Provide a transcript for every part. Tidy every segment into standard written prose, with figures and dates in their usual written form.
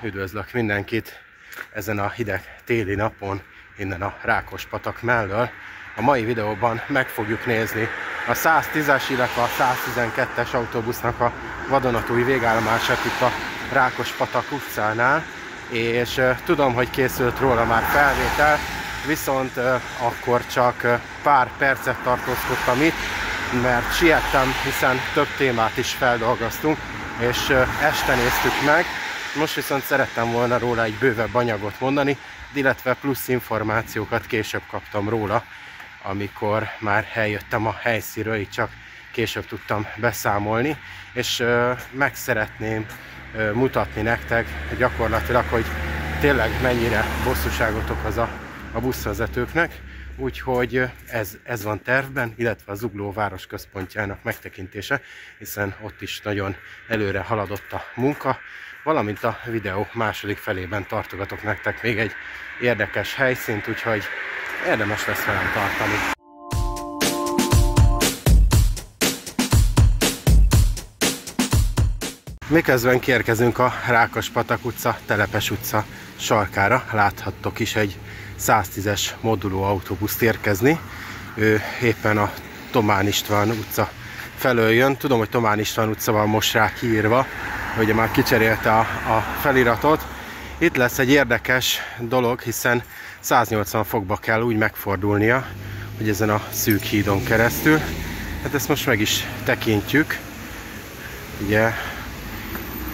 Üdvözlök mindenkit ezen a hideg téli napon, innen a Rákospatak mellől. A mai videóban meg fogjuk nézni a 110-es, illetve a 112-es autóbusznak a vadonatúj végállomását itt a Rákospatak utcánál, és tudom, hogy készült róla már felvétel, viszont akkor csak pár percet tartózkodtam itt, mert siettem, hiszen több témát is feldolgoztunk, és este néztük meg. Most viszont szerettem volna róla egy bővebb anyagot mondani, illetve plusz információkat később kaptam róla, amikor már eljöttem a helyszínről, így csak később tudtam beszámolni, és meg szeretném mutatni nektek gyakorlatilag, hogy tényleg mennyire bosszúságot okoz a buszvezetőknek. Úgyhogy ez van tervben, illetve a Zugló városközpontjának megtekintése, hiszen ott is nagyon előre haladott a munka, valamint a videó második felében tartogatok nektek még egy érdekes helyszínt, úgyhogy érdemes lesz velem tartani. Miközben kiérkezünk a Rákospatak utca, Telepes utca sarkára, láthattok is egy 110-es moduló autóbuszt érkezni. Ő éppen a Thomán István utca felől jön. Tudom, hogy Thomán István utca van most rá kiírva, ugye már kicserélte a feliratot. Itt lesz egy érdekes dolog, hiszen 180 fokba kell úgy megfordulnia, hogy ezen a szűk hídon keresztül. Hát ezt most meg is tekintjük. Ugye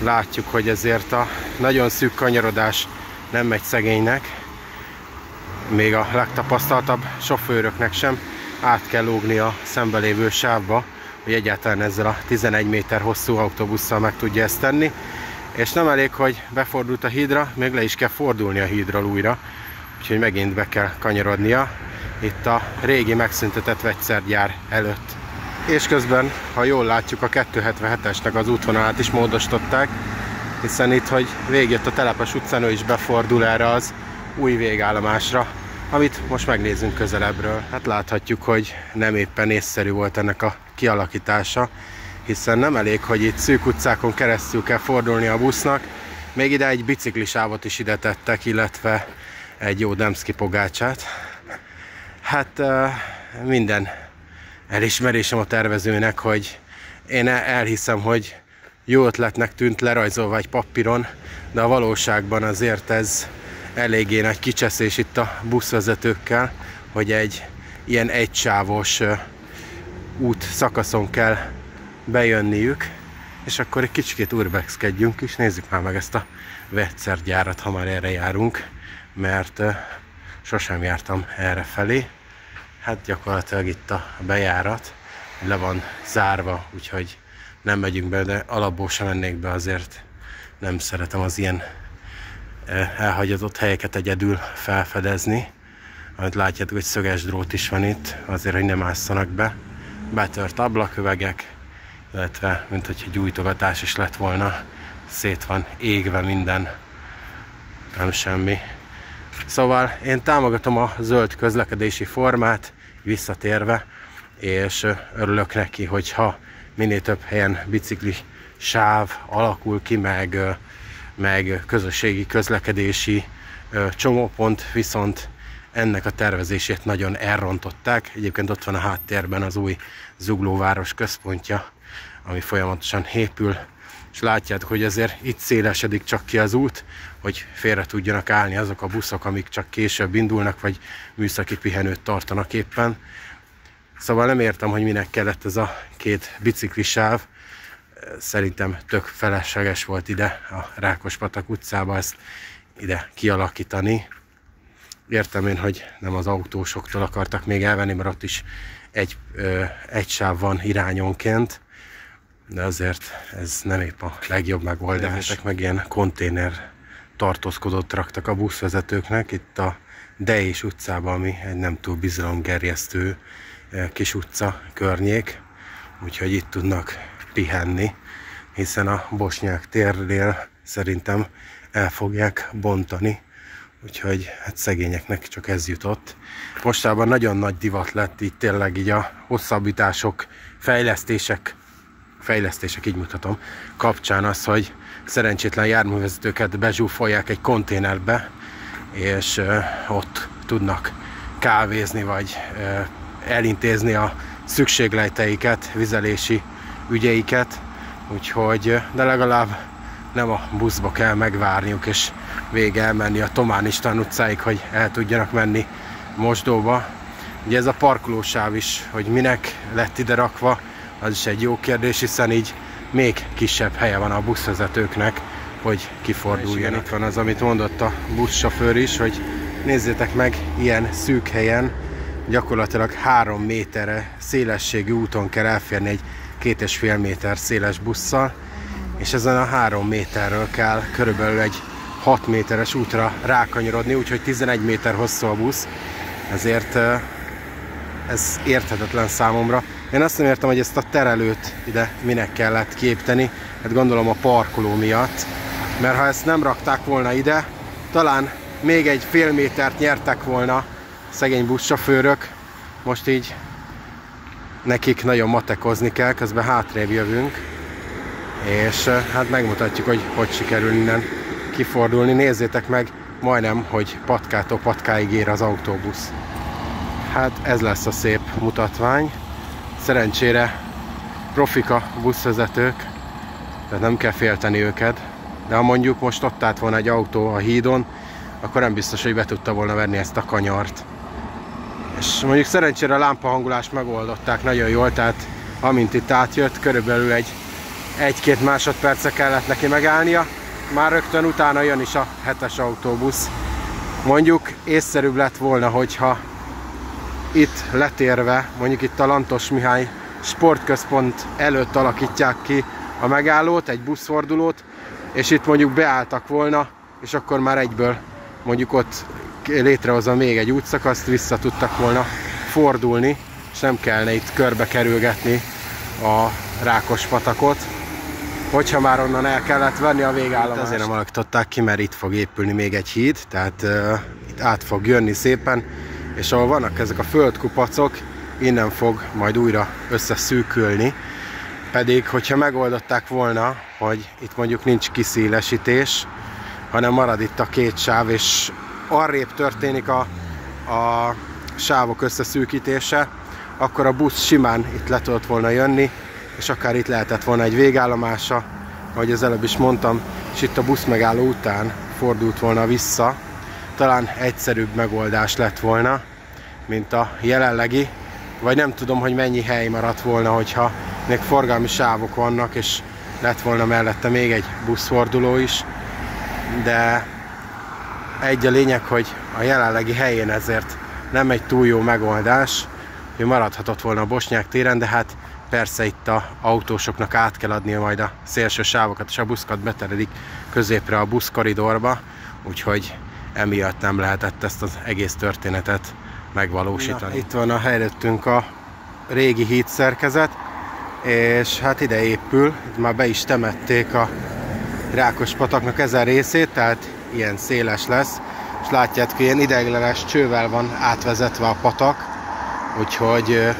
látjuk, hogy ezért a nagyon szűk kanyarodás nem megy szegénynek, még a legtapasztaltabb sofőröknek sem át kell lógni a szembelévő sávba, hogy egyáltalán ezzel a 11 méter hosszú autóbusszal meg tudja ezt tenni. És nem elég, hogy befordult a hídra, még le is kell fordulni a hídról újra, úgyhogy megint be kell kanyarodnia itt a régi megszüntetett vegyszergyár előtt. És közben, ha jól látjuk, a 277-esnek az útvonalát is módosították, hiszen itt, hogy végjött a Telepes utcán, ő is befordul erre az új végállomásra, amit most megnézzünk közelebbről. Hát láthatjuk, hogy nem éppen észszerű volt ennek a kialakítása, hiszen nem elég, hogy itt szűk utcákon keresztül kell fordulni a busznak, még ide egy biciklisávot is ide tettek, illetve egy jó Demszki pogácsát. Hát minden elismerésem a tervezőnek, hogy én elhiszem, hogy jó ötletnek tűnt lerajzolva egy papíron, de a valóságban azért ez eléggé nagy kicseszés itt a buszvezetőkkel, hogy egy ilyen egysávos út szakaszon kell bejönniük, és akkor egy kicsit urbexkedjünk is, nézzük már meg ezt a vegyszergyárat, ha már erre járunk, mert sosem jártam erre felé. Hát gyakorlatilag itt a bejárat le van zárva, úgyhogy nem megyünk be, de alapból sem mennék be, azért nem szeretem az ilyen elhagyatott helyeket egyedül felfedezni. Ahogy látjátok, hogy szöges drót is van itt, azért, hogy nem ásszanak be. Betört ablaküvegek, illetve mint hogy egy gyújtogatás is lett volna, szét van égve minden, nem semmi. Szóval én támogatom a zöld közlekedési formát visszatérve, és örülök neki, hogyha minél több helyen bicikli sáv alakul ki, meg közösségi közlekedési csomópont, viszont ennek a tervezését nagyon elrontották. Egyébként ott van a háttérben az új Zugló városközpontja, ami folyamatosan épül, és látjátok, hogy azért itt szélesedik csak ki az út, hogy félre tudjanak állni azok a buszok, amik csak később indulnak, vagy műszaki pihenőt tartanak éppen. Szóval nem értem, hogy minek kellett ez a két biciklisáv. Szerintem tök felesleges volt ide a Rákospatak utcába ezt ide kialakítani. Értem én, hogy nem az autósoktól akartak még elvenni, mert ott is egy sáv van irányonként, de azért ez nem épp a legjobb megoldás. Meg ilyen konténer tartózkodót raktak a buszvezetőknek itt a Dejés utcában, ami egy nem túl bizalomgerjesztő kis utca környék, úgyhogy itt tudnak pihenni, hiszen a Bosnyák térnél szerintem el fogják bontani, úgyhogy hát szegényeknek csak ez jutott. Mostában nagyon nagy divat lett itt tényleg így a hosszabbítások, fejlesztések, így mutatom, kapcsán az, hogy szerencsétlen járművezetőket bezsúfolják egy konténerbe, és ott tudnak kávézni, vagy elintézni a szükségleteiket, vizelési ügyeiket. Úgyhogy, de legalább nem a buszba kell megvárniuk, és végig elmenni a Thomán István utcáig, hogy el tudjanak menni mosdóba. Ugye ez a parkolósáv is, hogy minek lett ide rakva, az is egy jó kérdés, hiszen így még kisebb helye van a buszvezetőknek, hogy kiforduljanak. Itt van az, amit mondott a buszsofőr is, hogy nézzétek meg, ilyen szűk helyen gyakorlatilag 3 méterre szélességű úton kell elférni egy 2,5 méter széles busszal, és ezen a 3 méterről kell körülbelül egy 6 méteres útra rákanyarodni, úgyhogy 11 méter hosszú a busz, ezért ez érthetetlen számomra. Én azt nem értem, hogy ezt a terelőt ide minek kellett kiépíteni, hát gondolom a parkoló miatt, mert ha ezt nem rakták volna ide, talán még egy fél métert nyertek volna szegény buszsofőrök. Most így nekik nagyon matekozni kell, közben hátrébb jövünk, és hát megmutatjuk, hogy hogy sikerül innen kifordulni. Nézzétek meg, majdnem, hogy patkától patkáig ér az autóbusz. Hát ez lesz a szép mutatvány. Szerencsére profika buszvezetők, tehát nem kell félteni őket, de ha mondjuk most ott állt volna egy autó a hídon, akkor nem biztos, hogy be tudta volna venni ezt a kanyart. És mondjuk szerencsére a lámpahangolást megoldották nagyon jól, tehát amint itt átjött, körülbelül egy 1-2 másodperce kellett neki megállnia, már rögtön utána jön is a 7-es autóbusz. Mondjuk észszerűbb lett volna, hogyha itt letérve, mondjuk itt a Lantos Mihály sportközpont előtt alakítják ki a megállót, egy buszfordulót, és itt mondjuk beálltak volna, és akkor már egyből mondjuk ott létrehozva még egy útszakaszt, vissza tudtak volna fordulni, és nem kellene itt körbe kerülgetni a Rákospatakot, hogyha már onnan el kellett venni a végállomást. Ezért nem alakították ki, mert itt fog épülni még egy híd, tehát itt át fog jönni szépen, és ahol vannak ezek a földkupacok, innen fog majd újra összeszűkülni. Pedig, hogyha megoldották volna, hogy itt mondjuk nincs kiszélesítés, hanem marad itt a 2 sáv, és arrébb történik a sávok összeszűkítése, akkor a busz simán itt le tudott volna jönni, és akár itt lehetett volna egy végállomása, ahogy az előbb is mondtam, és itt a busz megálló után fordult volna vissza. Talán egyszerűbb megoldás lett volna, mint a jelenlegi, vagy nem tudom, hogy mennyi hely maradt volna, hogyha még forgalmi sávok vannak, és lett volna mellette még egy buszforduló is, de egy a lényeg, hogy a jelenlegi helyén ezért nem egy túl jó megoldás, hogy maradhatott volna a Bosnyák téren, de hát persze itt a autósoknak át kell adnia majd a szélső sávokat, és a buszokat beteredik középre a buszkoridorba, úgyhogy emiatt nem lehetett ezt az egész történetet megvalósítani. Na, itt van a helyrettünk a régi hídszerkezet, és hát ide épül, itt már be is temették a Rákospataknak ezen részét, tehát ilyen széles lesz, és látjátok, ilyen ideiglenes csővel van átvezetve a patak, úgyhogy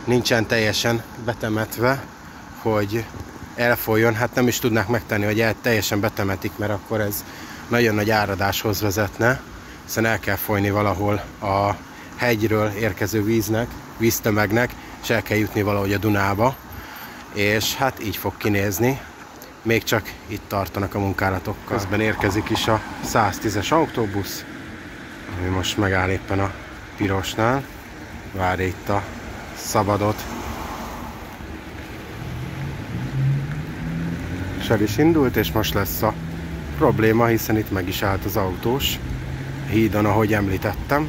nincsen teljesen betemetve, hogy elfolyjon. Hát nem is tudnák megtenni, hogy teljesen betemetik, mert akkor ez nagyon nagy áradáshoz vezetne, hiszen el kell folyni valahol a hegyről érkező víznek, víztömegnek, és el kell jutni valahogy a Dunába, és hát így fog kinézni. Még csak itt tartanak a munkálatokkal. Közben érkezik is a 110-es autóbusz, ami most megáll éppen a pirosnál, várja itt a szabadot. És el is indult, és most lesz a probléma, hiszen itt meg is állt az autós hídon, ahogy említettem.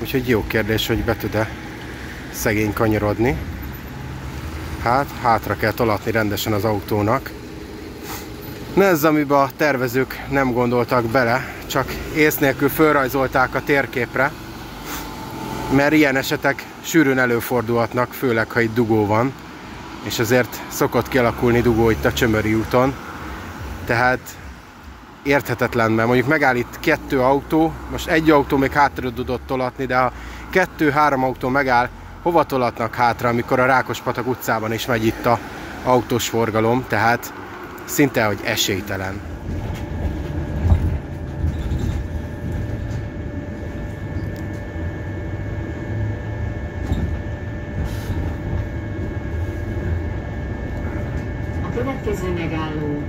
Úgyhogy jó kérdés, hogy be tud-e szegény kanyarodni. Hát, hátra kell tolatni rendesen az autónak. Ez, amiben a tervezők nem gondoltak bele, csak ész nélkül fölrajzolták a térképre, mert ilyen esetek sűrűn előfordulhatnak, főleg ha itt dugó van, és azért szokott kialakulni dugó itt a Csömöri úton. Tehát érthetetlen, mert mondjuk megáll itt 2 autó, most egy autó még hátra tudott tolatni, de ha 2-3 autó megáll, hova tolatnak hátra, amikor a Rákospatak utcában is megy itt a autós forgalom, tehát szinte hogy esélytelen. A következő megálló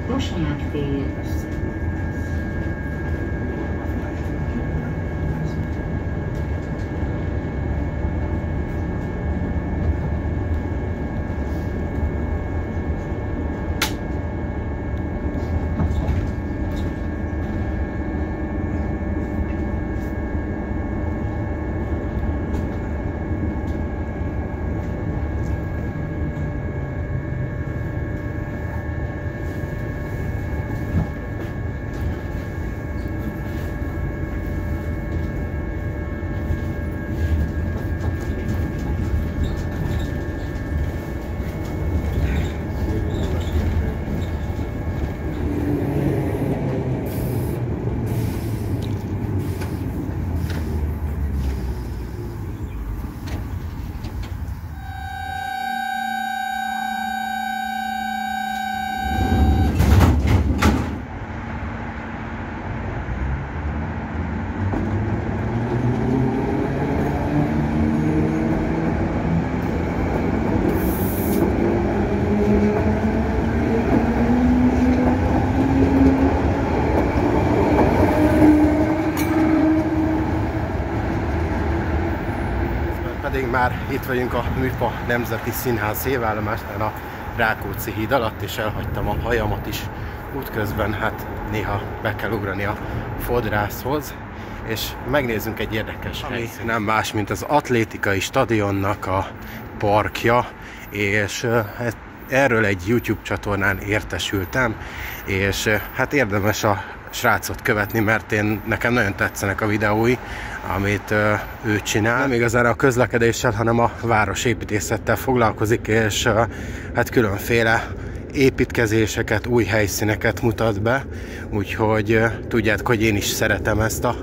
Bosnyák tér. Pedig már itt vagyunk a Műpa Nemzeti Színház hévállomásnál a Rákóczi híd alatt, és elhagytam a hajamat is útközben, hát néha be kell ugrani a fodrászhoz, és megnézzünk egy érdekes helyszínt. Nem más, mint az atlétikai stadionnak a parkja, és erről egy YouTube csatornán értesültem, és hát érdemes a srácot követni, mert nekem nagyon tetszenek a videói, amit ő csinál. Nem igazán a közlekedéssel, hanem a városépítészettel foglalkozik, és hát különféle építkezéseket, új helyszíneket mutat be, úgyhogy tudjátok, hogy én is szeretem ezt a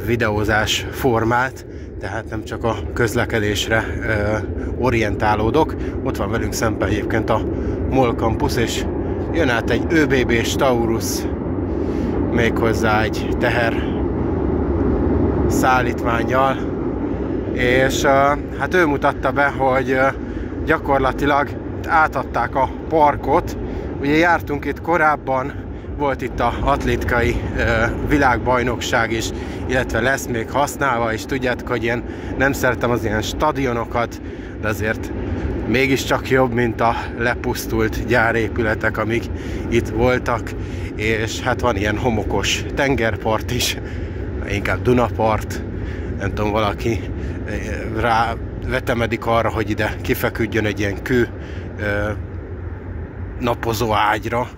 videózás formát, tehát nem csak a közlekedésre orientálódok. Ott van velünk szemben egyébként a MOL Campus, és jön át egy ÖBB-s Taurus, méghozzá egy teher szállítmánnyal, és hát ő mutatta be, hogy gyakorlatilag átadták a parkot. Ugye jártunk itt korábban, volt itt az atlétikai világbajnokság is, illetve lesz még használva, és tudjátok, hogy én nem szeretem az ilyen stadionokat, de azért mégiscsak jobb, mint a lepusztult gyárépületek, amik itt voltak, és hát van ilyen homokos tengerpart is, inkább Dunapart, nem tudom, valaki rá vetemedik arra, hogy ide kifeküdjön egy ilyen kő napozó ágyra,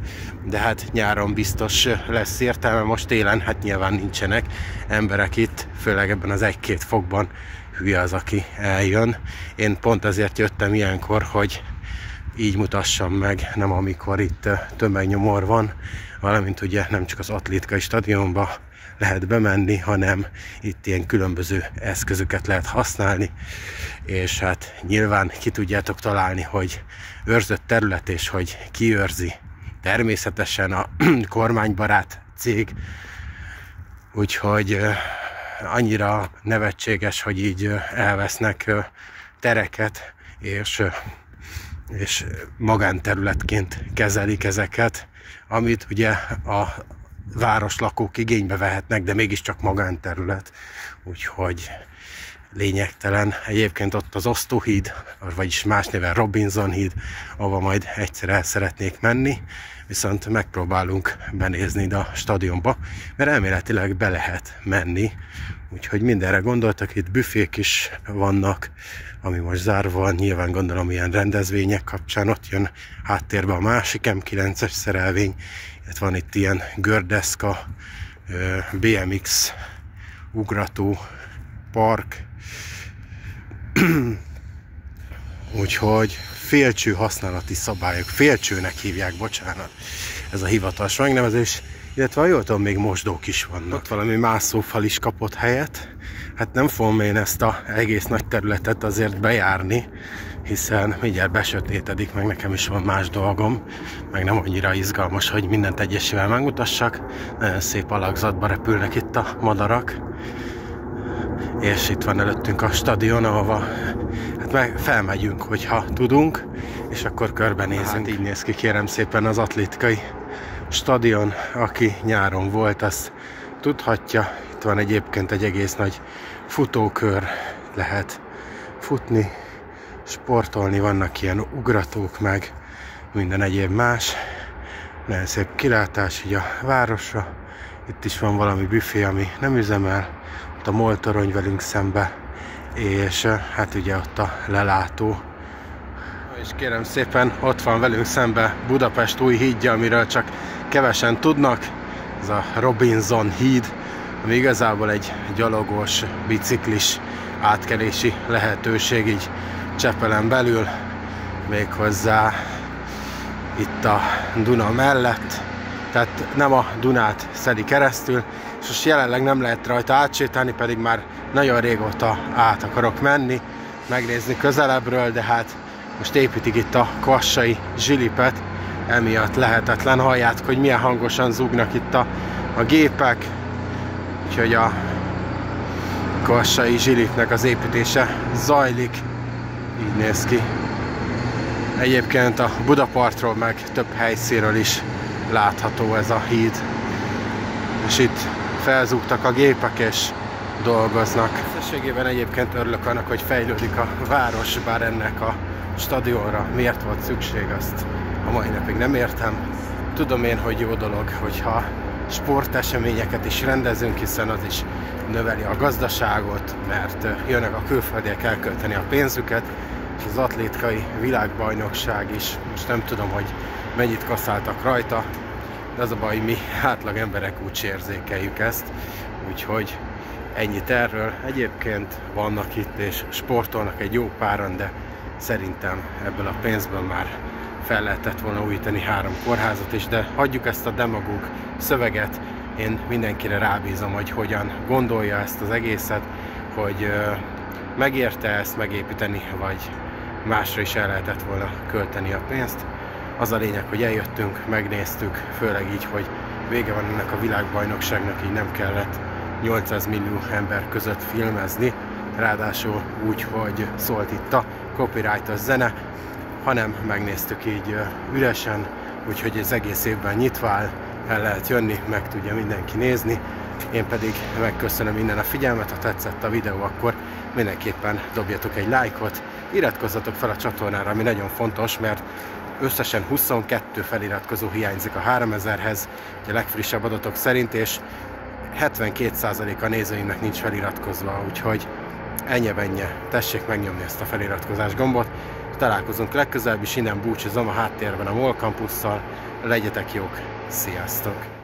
de hát nyáron biztos lesz értelme, most télen hát nyilván nincsenek emberek itt, főleg ebben az 1-2 fokban. Hülye az, aki eljön. Én pont azért jöttem ilyenkor, hogy így mutassam meg, nem amikor itt tömegnyomor van, valamint ugye nem csak az atlétikai stadionba lehet bemenni, hanem itt ilyen különböző eszközöket lehet használni, és hát nyilván ki tudjátok találni, hogy őrzött terület, és hogy ki őrzi. Természetesen a kormánybarát cég, úgyhogy annyira nevetséges, hogy így elvesznek tereket, és magánterületként kezelik ezeket, amit ugye a városlakók igénybe vehetnek, de mégiscsak magánterület, úgyhogy lényegtelen. Egyébként ott az Osztóhíd, vagyis más néven Robinson híd, ahova majd egyszer el szeretnék menni, viszont megpróbálunk benézni ide a stadionba, mert elméletileg be lehet menni, úgyhogy mindenre gondoltak, itt büfék is vannak, ami most zárva van, nyilván gondolom ilyen rendezvények kapcsán. Ott jön háttérbe a másik M9-es szerelvény, illetve van itt ilyen gördeszka, BMX ugrató park, úgyhogy félcső használati szabályok, félcsőnek hívják, bocsánat, ez a hivatalos megnevezés, illetve jól tudom, még mosdók is vannak. Ott valami mászófal is kapott helyet, hát nem fogom én ezt az egész nagy területet azért bejárni, hiszen mindjárt besötétedik, meg nekem is van más dolgom, meg nem annyira izgalmas, hogy mindent egyesével megmutassak. Nagyon szép alakzatba repülnek itt a madarak, és itt van előttünk a stadion, ahova hát felmegyünk, hogyha tudunk, és akkor körbenézünk. Hát így néz ki, kérem szépen, az atlétikai stadion. Aki nyáron volt, az tudhatja. Itt van egyébként egy egész nagy futókör, lehet futni, sportolni, vannak ilyen ugratók, meg minden egyéb más. Nagyon szép kilátás így a városra. Itt is van valami büfé, ami nem üzemel, ott a MOL torony velünk szembe, és hát ugye ott a lelátó. És kérem szépen, ott van velünk szembe Budapest új hídja, amiről csak kevesen tudnak. Ez a Robinson híd, ami igazából egy gyalogos, biciklis átkelési lehetőség így Csepelen belül, méghozzá itt a Duna mellett, tehát nem a Dunát szedi keresztül, és most jelenleg nem lehet rajta átsétálni, pedig már nagyon régóta át akarok menni, megnézni közelebbről, de hát most építik itt a kvassai zsilipet, emiatt lehetetlen. Halljátok, hogy milyen hangosan zúgnak itt a gépek, úgyhogy a kvassai zsilipnek az építése zajlik, így néz ki. Egyébként a Budapartról meg több helyszínről is látható ez a híd, és itt felzúgtak a gépek és dolgoznak. Összességében egyébként örülök annak, hogy fejlődik a város, bár ennek a stadionra miért volt szükség, azt a mai napig nem értem. Tudom én, hogy jó dolog, hogyha sporteseményeket is rendezünk, hiszen az is növeli a gazdaságot, mert jönnek a külföldiek elkölteni a pénzüket, és az atlétikai világbajnokság is, most nem tudom, hogy mennyit kaszáltak rajta, de az a baj, mi átlag emberek úgy érzékeljük ezt, úgyhogy ennyit erről. Egyébként vannak itt és sportolnak egy jó páran, de szerintem ebből a pénzből már fel lehetett volna újítani 3 kórházat is, de hagyjuk ezt a demagóg szöveget. Én mindenkire rábízom, hogy hogyan gondolja ezt az egészet, hogy megérte ezt megépíteni, vagy másra is el lehetett volna költeni a pénzt. Az a lényeg, hogy eljöttünk, megnéztük, főleg így, hogy vége van ennek a világbajnokságnak, így nem kellett 800 millió ember között filmezni, ráadásul úgy, hogy szólt itt a copyrightos zene, hanem megnéztük így üresen, úgyhogy az egész évben nyitva áll, el lehet jönni, meg tudja mindenki nézni. Én pedig megköszönöm innen a figyelmet, ha tetszett a videó, akkor mindenképpen dobjatok egy lájkot, iratkozzatok fel a csatornára, ami nagyon fontos, mert összesen 22 feliratkozó hiányzik a 3000-hez, a legfrissebb adatok szerint, és 72% a nézőimnek nincs feliratkozva, úgyhogy ennyi, tessék megnyomni ezt a feliratkozás gombot. Találkozunk legközelebb is, innen búcsúzom, a háttérben a MOL Campusszal. Legyetek jók, sziasztok!